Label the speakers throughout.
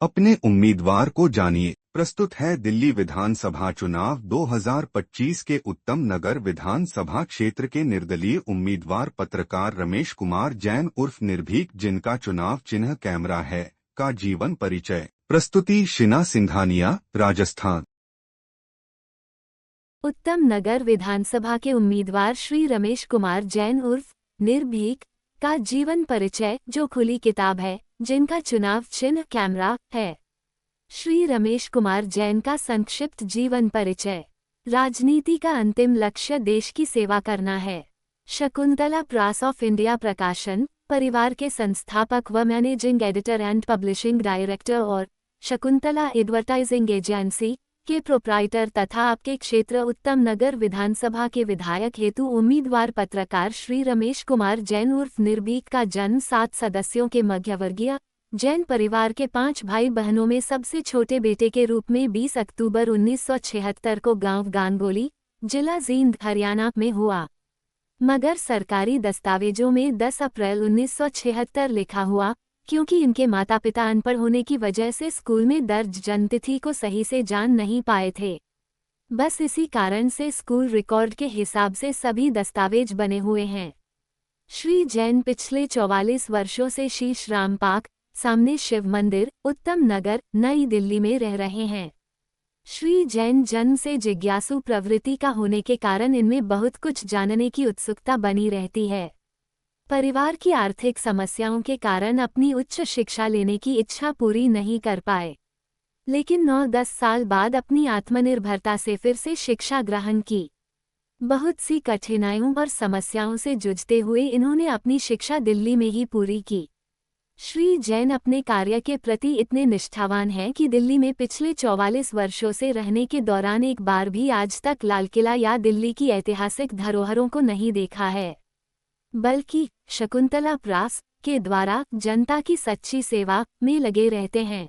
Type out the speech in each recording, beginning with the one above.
Speaker 1: अपने उम्मीदवार को जानिए। प्रस्तुत है दिल्ली विधानसभा चुनाव 2025 के उत्तम नगर विधानसभा क्षेत्र के निर्दलीय उम्मीदवार पत्रकार रमेश कुमार जैन उर्फ निर्भीक, जिनका चुनाव चिन्ह कैमरा है, का जीवन परिचय। प्रस्तुति शिना सिंघानिया, राजस्थान।
Speaker 2: उत्तम नगर विधानसभा के उम्मीदवार श्री रमेश कुमार जैन उर्फ निर्भीक का जीवन परिचय, जो खुली किताब है, जिनका चुनाव चिन्ह कैमरा है। श्री रमेश कुमार जैन का संक्षिप्त जीवन परिचय। राजनीति का अंतिम लक्ष्य देश की सेवा करना है। शकुंतला प्रेस ऑफ इंडिया प्रकाशन, परिवार के संस्थापक व managing editor and publishing director और शकुंतला एडवर्टाइजिंग एजेंसी के प्रोप्राइटर तथा आपके क्षेत्र उत्तम नगर विधानसभा के विधायक हेतु उम्मीदवार पत्रकार श्री रमेश कुमार जैन उर्फ निर्भीक का जन्म 7 सदस्यों के मध्यवर्गीय जैन परिवार के 5 भाई बहनों में सबसे छोटे बेटे के रूप में 20 अक्टूबर 1976 को गांव गानगोली, जिला जींद, हरियाणा में हुआ, मगर सरकारी दस्तावेजों में 10 अप्रैल 1976 लिखा हुआ, क्योंकि इनके माता पिता अनपढ़ होने की वजह से स्कूल में दर्ज जन्मतिथि को सही से जान नहीं पाए थे। बस इसी कारण से स्कूल रिकॉर्ड के हिसाब से सभी दस्तावेज बने हुए हैं। श्री जैन पिछले 44 वर्षों से शीश राम पार्क, सामने शिव मंदिर, उत्तम नगर, नई दिल्ली में रह रहे हैं। श्री जैन जन्म से जिज्ञासु प्रवृत्ति का होने के कारण इनमें बहुत कुछ जानने की उत्सुकता बनी रहती है। परिवार की आर्थिक समस्याओं के कारण अपनी उच्च शिक्षा लेने की इच्छा पूरी नहीं कर पाए, लेकिन 9-10 साल बाद अपनी आत्मनिर्भरता से फिर से शिक्षा ग्रहण की। बहुत सी कठिनाइयों और समस्याओं से जूझते हुए इन्होंने अपनी शिक्षा दिल्ली में ही पूरी की। श्री जैन अपने कार्य के प्रति इतने निष्ठावान हैं कि दिल्ली में पिछले 44 वर्षों से रहने के दौरान एक बार भी आज तक लाल किला या दिल्ली की ऐतिहासिक धरोहरों को नहीं देखा है, बल्कि शकुंतला प्रेस के द्वारा जनता की सच्ची सेवा में लगे रहते हैं।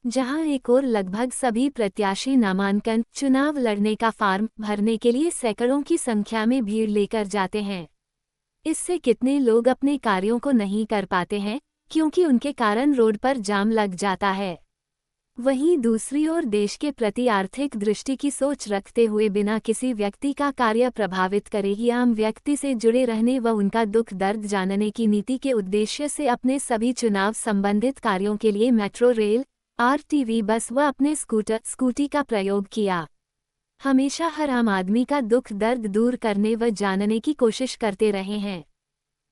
Speaker 2: जहां एक और लगभग सभी प्रत्याशी नामांकन चुनाव लड़ने का फॉर्म भरने के लिए सैकड़ों की संख्या में भीड़ लेकर जाते हैं। इससे कितने लोग अपने कार्यों को नहीं कर पाते हैं, क्योंकि उनके कारण रोड पर जाम लग जाता है। वहीं दूसरी ओर देश के प्रति आर्थिक दृष्टि की सोच रखते हुए बिना किसी व्यक्ति का कार्य प्रभावित करे ही आम व्यक्ति से जुड़े रहने व उनका दुख दर्द जानने की नीति के उद्देश्य से अपने सभी चुनाव संबंधित कार्यों के लिए मेट्रो रेल, आरटीवी बस व अपने स्कूटी का प्रयोग किया। हमेशा हर आम आदमी का दुख दर्द दूर करने व जानने की कोशिश करते रहे हैं।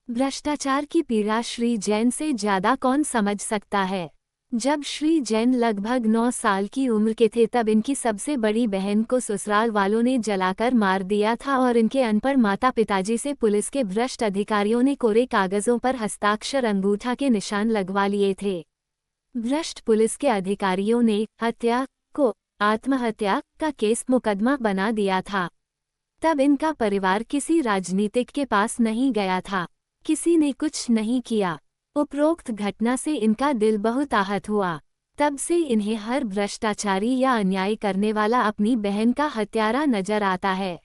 Speaker 2: भ्रष्टाचार की पीड़ा श्री जैन से ज्यादा कौन समझ सकता है। जब श्री जैन लगभग 9 साल की उम्र के थे तब इनकी सबसे बड़ी बहन को ससुराल वालों ने जलाकर मार दिया था और इनके अनपढ़ माता पिताजी से पुलिस के भ्रष्ट अधिकारियों ने कोरे कागजों पर हस्ताक्षर अंगूठा के निशान लगवा लिए थे। भ्रष्ट पुलिस के अधिकारियों ने हत्या को आत्महत्या का केस मुकदमा बना दिया था। तब इनका परिवार किसी राजनीतिक के पास नहीं गया था, किसी ने कुछ नहीं किया। उपरोक्त घटना से इनका दिल बहुत आहत हुआ। तब से इन्हें हर भ्रष्टाचारी या अन्याय करने वाला अपनी बहन का हत्यारा नजर आता है,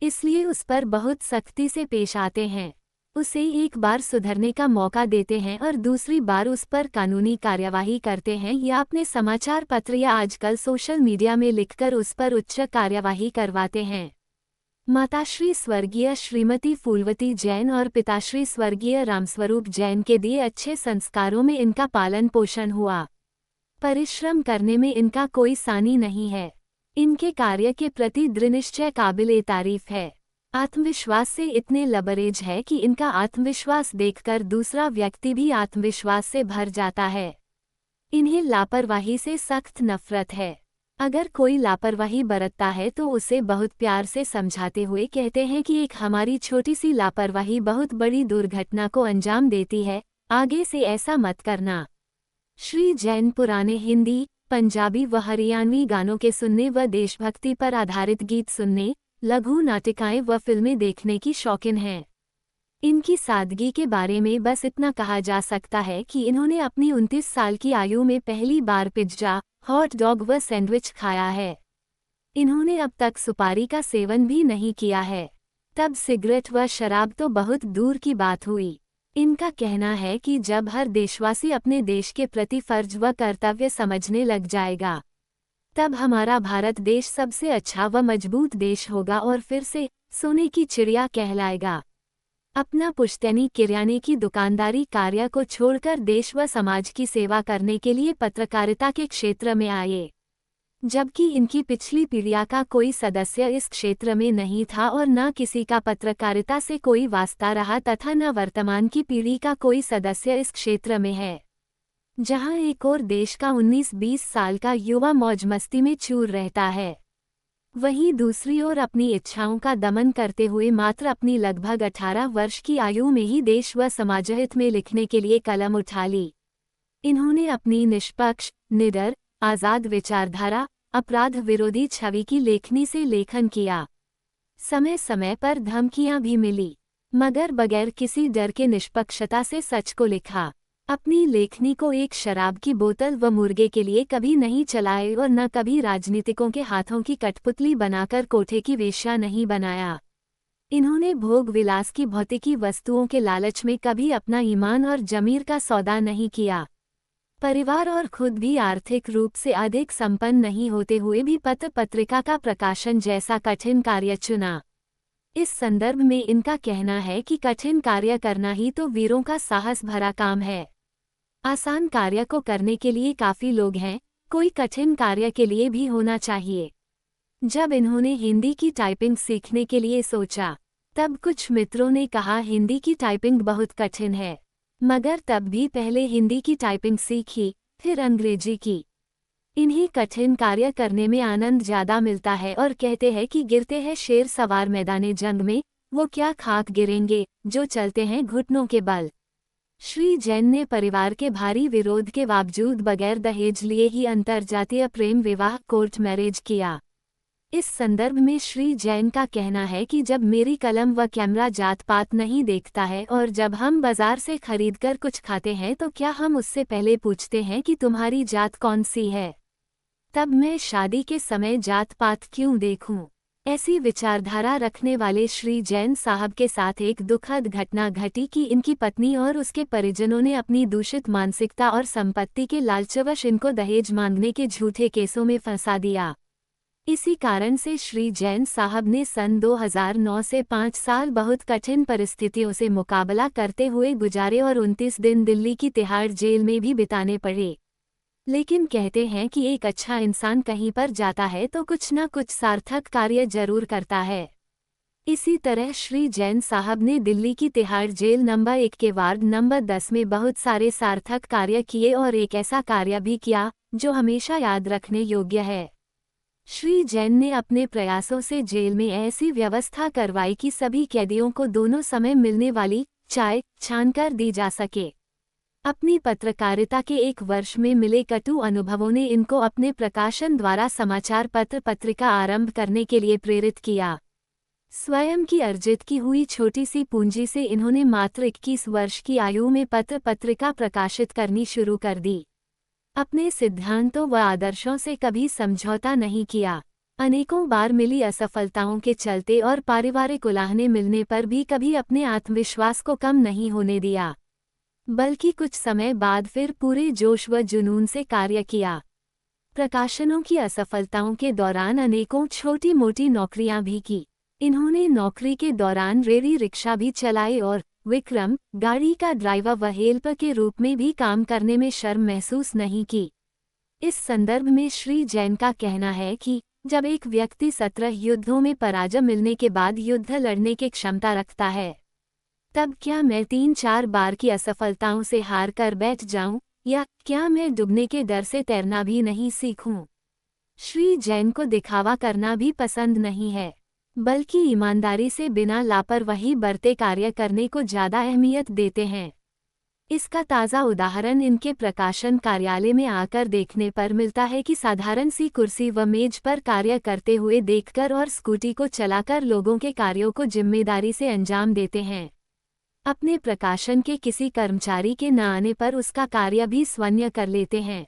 Speaker 2: इसलिए उस पर बहुत सख्ती से पेश आते हैं। उसे एक बार सुधरने का मौका देते हैं और दूसरी बार उस पर कानूनी कार्यवाही करते हैं या अपने समाचार पत्र या आजकल सोशल मीडिया में लिखकर उस पर उच्च कार्यवाही करवाते हैं। माताश्री स्वर्गीय श्रीमती फूलवती जैन और पिताश्री स्वर्गीय रामस्वरूप जैन के दिए अच्छे संस्कारों में इनका पालन पोषण हुआ। परिश्रम करने में इनका कोई सानी नहीं है। इनके कार्य के प्रति दृढ़निश्चय काबिले तारीफ है। आत्मविश्वास से इतने लबरेज है कि इनका आत्मविश्वास देखकर दूसरा व्यक्ति भी आत्मविश्वास से भर जाता है। इन्हें लापरवाही से सख्त नफरत है। अगर कोई लापरवाही बरतता है तो उसे बहुत प्यार से समझाते हुए कहते हैं कि एक हमारी छोटी सी लापरवाही बहुत बड़ी दुर्घटना को अंजाम देती है, आगे से ऐसा मत करना। श्री जैन पुराने हिंदी, पंजाबी व हरियाणवी गानों के सुनने व देशभक्ति पर आधारित गीत सुनने, लघु नाटिकाएं व फिल्में देखने की शौकीन हैं। इनकी सादगी के बारे में बस इतना कहा जा सकता है कि इन्होंने अपनी 29 साल की आयु में पहली बार पिज्जा, हॉट डॉग व सैंडविच खाया है। इन्होंने अब तक सुपारी का सेवन भी नहीं किया है। तब सिगरेट व शराब तो बहुत दूर की बात हुई। इनका कहना है कि जब हर देशवासी अपने देश के प्रति फर्ज व कर्तव्य समझने लग जाएगा, तब हमारा भारत देश सबसे अच्छा व मजबूत देश होगा और फिर से सोने की चिड़िया कहलाएगा। अपना पुश्तैनी किराने की दुकानदारी कार्य को छोड़कर देश व समाज की सेवा करने के लिए पत्रकारिता के क्षेत्र में आए। जबकि इनकी पिछली पीढ़ियां का कोई सदस्य इस क्षेत्र में नहीं था और न किसी का पत्रकारिता से कोई वास्ता रहा तथा न वर्तमान की पीढ़ी का कोई सदस्य इस क्षेत्र में है। जहां एक और देश का 19-20 साल का युवा मौज मस्ती में चूर रहता है, वहीं दूसरी ओर अपनी इच्छाओं का दमन करते हुए मात्र अपनी लगभग 18 वर्ष की आयु में ही देश व समाजहित में लिखने के लिए कलम उठा ली। इन्होंने अपनी निष्पक्ष, निडर, आज़ाद विचारधारा, अपराध विरोधी छवि की लेखनी से लेखन किया। समय समय पर धमकियां भी मिली, मगर बगैर किसी डर के निष्पक्षता से सच को लिखा। अपनी लेखनी को एक शराब की बोतल व मुर्गे के लिए कभी नहीं चलाए और न कभी राजनीतिकों के हाथों की कठपुतली बनाकर कोठे की वेश्या नहीं बनाया। इन्होंने भोग विलास की भौतिकी वस्तुओं के लालच में कभी अपना ईमान और जमीर का सौदा नहीं किया। परिवार और खुद भी आर्थिक रूप से अधिक संपन्न नहीं होते हुए भी पत्र पत्रिका का प्रकाशन जैसा कठिन कार्य चुना। इस संदर्भ में इनका कहना है कि कठिन कार्य करना ही तो वीरों का साहस भरा काम है। आसान कार्य को करने के लिए काफ़ी लोग हैं, कोई कठिन कार्य के लिए भी होना चाहिए। जब इन्होंने हिंदी की टाइपिंग सीखने के लिए सोचा, तब कुछ मित्रों ने कहा हिंदी की टाइपिंग बहुत कठिन है, मगर तब भी पहले हिंदी की टाइपिंग सीखी, फिर अंग्रेजी की। इन्हें कठिन कार्य करने में आनंद ज़्यादा मिलता है और कहते हैं कि गिरते हैं शेर सवार मैदाने जंग में, वो क्या खाक गिरेंगे जो चलते हैं घुटनों के बल। श्री जैन ने परिवार के भारी विरोध के बावजूद बगैर दहेज लिए ही अंतर्जातीय प्रेम विवाह कोर्ट मैरिज किया। इस संदर्भ में श्री जैन का कहना है कि जब मेरी कलम व कैमरा जात पात नहीं देखता है और जब हम बाजार से खरीदकर कुछ खाते हैं तो क्या हम उससे पहले पूछते हैं कि तुम्हारी जात कौन सी है? तब मैं शादी के समय जात पात क्यों देखूं? ऐसी विचारधारा रखने वाले श्री जैन साहब के साथ एक दुखद घटना घटी कि इनकी पत्नी और उसके परिजनों ने अपनी दूषित मानसिकता और संपत्ति के लालचवश इनको दहेज मांगने के झूठे केसों में फंसा दिया। इसी कारण से श्री जैन साहब ने सन 2009 से 5 साल बहुत कठिन परिस्थितियों से मुकाबला करते हुए गुजारे और 29 दिन दिल्ली की तिहाड़ जेल में भी बिताने पड़े। लेकिन कहते हैं कि एक अच्छा इंसान कहीं पर जाता है तो कुछ न कुछ सार्थक कार्य जरूर करता है। इसी तरह श्री जैन साहब ने दिल्ली की तिहाड़ जेल नंबर 1 के वार्ड नंबर 10 में बहुत सारे सार्थक कार्य किए और एक ऐसा कार्य भी किया जो हमेशा याद रखने योग्य है। श्री जैन ने अपने प्रयासों से जेल में ऐसी व्यवस्था करवाई कि सभी कैदियों को दोनों समय मिलने वाली चाय छानकर दी जा सके। अपनी पत्रकारिता के 1 वर्ष में मिले कटु अनुभवों ने इनको अपने प्रकाशन द्वारा समाचार पत्र पत्रिका आरंभ करने के लिए प्रेरित किया। स्वयं की अर्जित की हुई छोटी सी पूंजी से इन्होंने मात्र 21 वर्ष की आयु में पत्र पत्रिका प्रकाशित करनी शुरू कर दी। अपने सिद्धांतों व आदर्शों से कभी समझौता नहीं किया। अनेकों बार मिली असफलताओं के चलते और पारिवारिक उलाहने मिलने पर भी कभी अपने आत्मविश्वास को कम नहीं होने दिया, बल्कि कुछ समय बाद फिर पूरे जोश व जुनून से कार्य किया। प्रकाशनों की असफलताओं के दौरान अनेकों छोटी मोटी नौकरियां भी की। इन्होंने नौकरी के दौरान रेडी रिक्शा भी चलाई और विक्रम गाड़ी का ड्राइवर व हेल्पर के रूप में भी काम करने में शर्म महसूस नहीं की। इस संदर्भ में श्री जैन का कहना है कि जब एक व्यक्ति 17 युद्धों में पराजय मिलने के बाद युद्ध लड़ने की क्षमता रखता है, तब क्या मैं 3-4 बार की असफलताओं से हार कर बैठ जाऊं, या क्या मैं डूबने के डर से तैरना भी नहीं सीखूं? श्री जैन को दिखावा करना भी पसंद नहीं है, बल्कि ईमानदारी से बिना लापरवाही बरते कार्य करने को ज़्यादा अहमियत देते हैं। इसका ताज़ा उदाहरण इनके प्रकाशन कार्यालय में आकर देखने पर मिलता है कि साधारण सी कुर्सी व मेज पर कार्य करते हुए देखकर और स्कूटी को चलाकर लोगों के कार्यों को जिम्मेदारी से अंजाम देते हैं। अपने प्रकाशन के किसी कर्मचारी के न आने पर उसका कार्य भी स्वयं कर लेते हैं,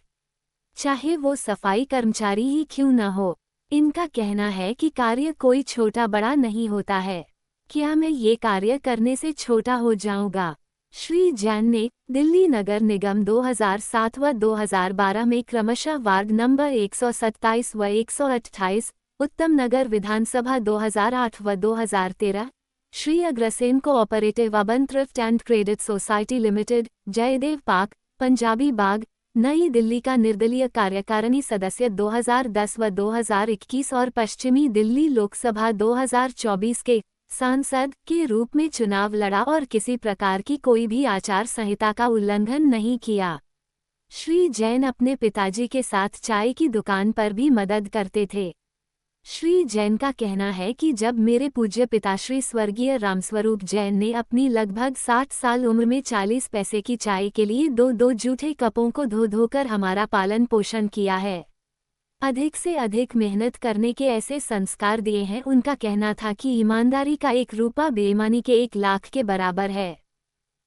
Speaker 2: चाहे वो सफाई कर्मचारी ही क्यों न हो। इनका कहना है कि कार्य कोई छोटा बड़ा नहीं होता है। क्या मैं ये कार्य करने से छोटा हो जाऊंगा? श्री जैन ने दिल्ली नगर निगम 2007 व 2012 में क्रमशः वार्ड नंबर 127 व 128, उत्तम नगर विधानसभा 2008 व 2013, Shri Agrasen cooperative urban thrift and credit society limited, Jaidev park, Punjabi Bagh, New Delhi का निर्दलीय कार्यकारिणी सदस्य 2010 व 2021 और पश्चिमी दिल्ली लोकसभा 2024 के सांसद के रूप में चुनाव लड़ा और किसी प्रकार की कोई भी आचार संहिता का उल्लंघन नहीं किया। श्री जैन अपने पिताजी के साथ चाय की दुकान पर भी मदद करते थे। श्री जैन का कहना है कि जब मेरे पूज्य पिता श्री स्वर्गीय रामस्वरूप जैन ने अपनी लगभग 60 साल उम्र में 40 पैसे की चाय के लिए दो जूठे कपों को धो धोकर हमारा पालन पोषण किया है, अधिक से अधिक मेहनत करने के ऐसे संस्कार दिए हैं। उनका कहना था कि ईमानदारी का 1 रुपया बेईमानी के 1 लाख के बराबर है।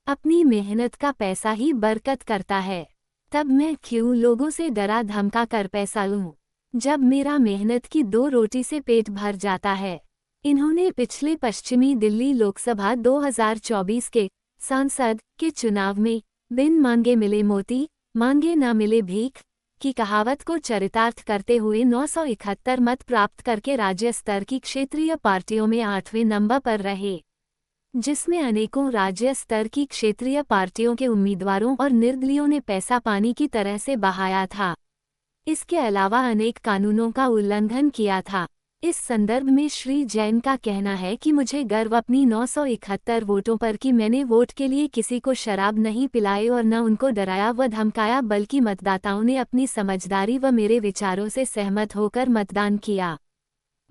Speaker 2: अपनी मेहनत का पैसा ही बरकत करता है, तब मैं क्यों लोगों से डरा धमका कर पैसा लूं, जब मेरा मेहनत की 2 रोटी से पेट भर जाता है। इन्होंने पिछले पश्चिमी दिल्ली लोकसभा 2024 के सांसद के चुनाव में बिन मांगे मिले मोती, मांगे न मिले भीख की कहावत को चरितार्थ करते हुए 971 मत प्राप्त करके राज्य स्तर की क्षेत्रीय पार्टियों में 8वें नंबर पर रहे, जिसमें अनेकों राज्य स्तर की क्षेत्रीय पार्टियों के उम्मीदवारों और निर्दलीयों ने पैसा पानी की तरह से बहाया था। इसके अलावा अनेक कानूनों का उल्लंघन किया था। इस संदर्भ में श्री जैन का कहना है कि मुझे गर्व अपनी 971 वोटों पर कि मैंने वोट के लिए किसी को शराब नहीं पिलाई और न उनको डराया व धमकाया, बल्कि मतदाताओं ने अपनी समझदारी व मेरे विचारों से सहमत होकर मतदान किया।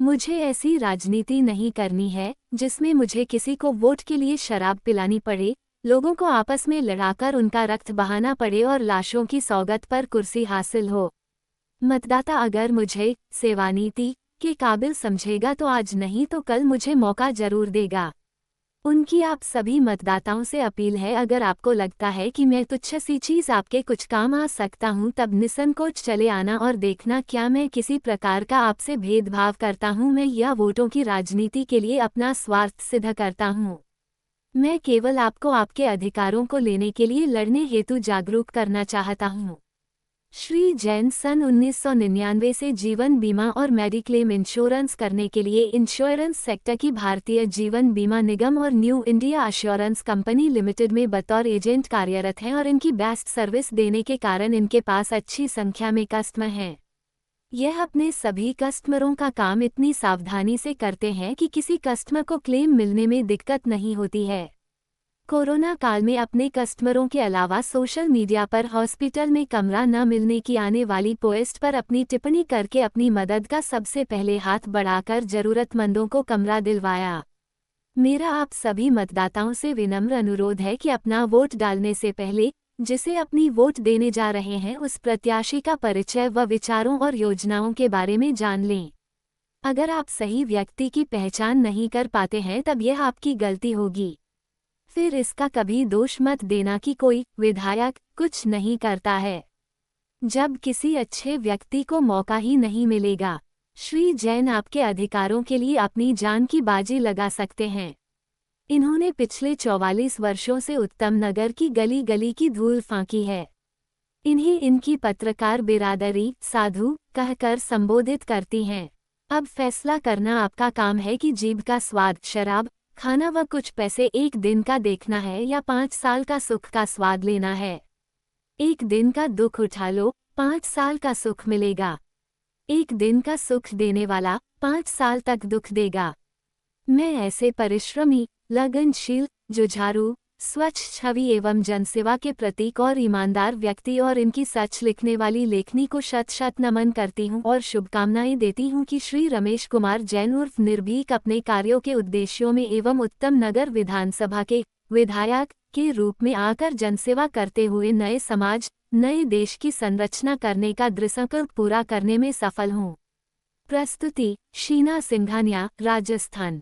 Speaker 2: मुझे ऐसी राजनीति नहीं करनी है जिसमें मुझे किसी को वोट के लिए शराब पिलानी पड़े, लोगों को आपस में लड़ाकर उनका रक्त बहाना पड़े और लाशों की सौगत पर कुर्सी हासिल हो। मतदाता अगर मुझे सेवानीति के काबिल समझेगा तो आज नहीं तो कल मुझे मौका जरूर देगा। उनकी आप सभी मतदाताओं से अपील है, अगर आपको लगता है कि मैं तुच्छ सी चीज आपके कुछ काम आ सकता हूं, तब निसंकोच चले आना और देखना क्या मैं किसी प्रकार का आपसे भेदभाव करता हूं। मैं यह वोटों की राजनीति के लिए अपना स्वार्थ सिद्ध करता हूं। मैं केवल आपको आपके अधिकारों को लेने के लिए लड़ने हेतु जागरूक करना चाहता हूं। श्री जैन सन 1999 से जीवन बीमा और मेडिक्लेम इंश्योरेंस करने के लिए इंश्योरेंस सेक्टर की भारतीय जीवन बीमा निगम और new India assurance company limited में बतौर एजेंट कार्यरत हैं और इनकी बेस्ट सर्विस देने के कारण इनके पास अच्छी संख्या में कस्टमर हैं। यह अपने सभी कस्टमरों का काम इतनी सावधानी से करते हैं कि किसी कस्टमर को क्लेम मिलने में दिक्कत नहीं होती है। कोरोना काल में अपने कस्टमरों के अलावा सोशल मीडिया पर हॉस्पिटल में कमरा न मिलने की आने वाली पोस्ट पर अपनी टिप्पणी करके अपनी मदद का सबसे पहले हाथ बढ़ाकर जरूरतमंदों को कमरा दिलवाया। मेरा आप सभी मतदाताओं से विनम्र अनुरोध है कि अपना वोट डालने से पहले जिसे अपनी वोट देने जा रहे हैं उस प्रत्याशी का परिचय व विचारों और योजनाओं के बारे में जान लें। अगर आप सही व्यक्ति की पहचान नहीं कर पाते हैं तब यह आपकी गलती होगी। फिर इसका कभी दोष मत देना कि कोई विधायक कुछ नहीं करता है, जब किसी अच्छे व्यक्ति को मौका ही नहीं मिलेगा। श्री जैन आपके अधिकारों के लिए अपनी जान की बाजी लगा सकते हैं। इन्होंने पिछले 44 वर्षों से उत्तम नगर की गली गली की धूल फांकी है। इन्हें इनकी पत्रकार बिरादरी साधु कहकर संबोधित करती हैं। अब फैसला करना आपका काम है कि जीभ का स्वाद शराब खाना व कुछ पैसे 1 दिन का देखना है या 5 साल का सुख का स्वाद लेना है। 1 दिन का दुख उठा लो, 5 साल का सुख मिलेगा। 1 दिन का सुख देने वाला 5 साल तक दुख देगा। मैं ऐसे परिश्रमी, लगनशील, जुझारू, स्वच्छ छवि एवं जनसेवा के प्रतीक और ईमानदार व्यक्ति और इनकी सच लिखने वाली लेखनी को शत शत नमन करती हूं और शुभकामनाएं देती हूं कि श्री रमेश कुमार जैन उर्फ निर्भीक अपने कार्यों के उद्देश्यों में एवं उत्तम नगर विधानसभा के विधायक के रूप में आकर जनसेवा करते हुए नए समाज, नए देश की संरचना करने का दृढ़संकल्प पूरा करने में सफल हों। प्रस्तुति शीना सिंघानिया, राजस्थान।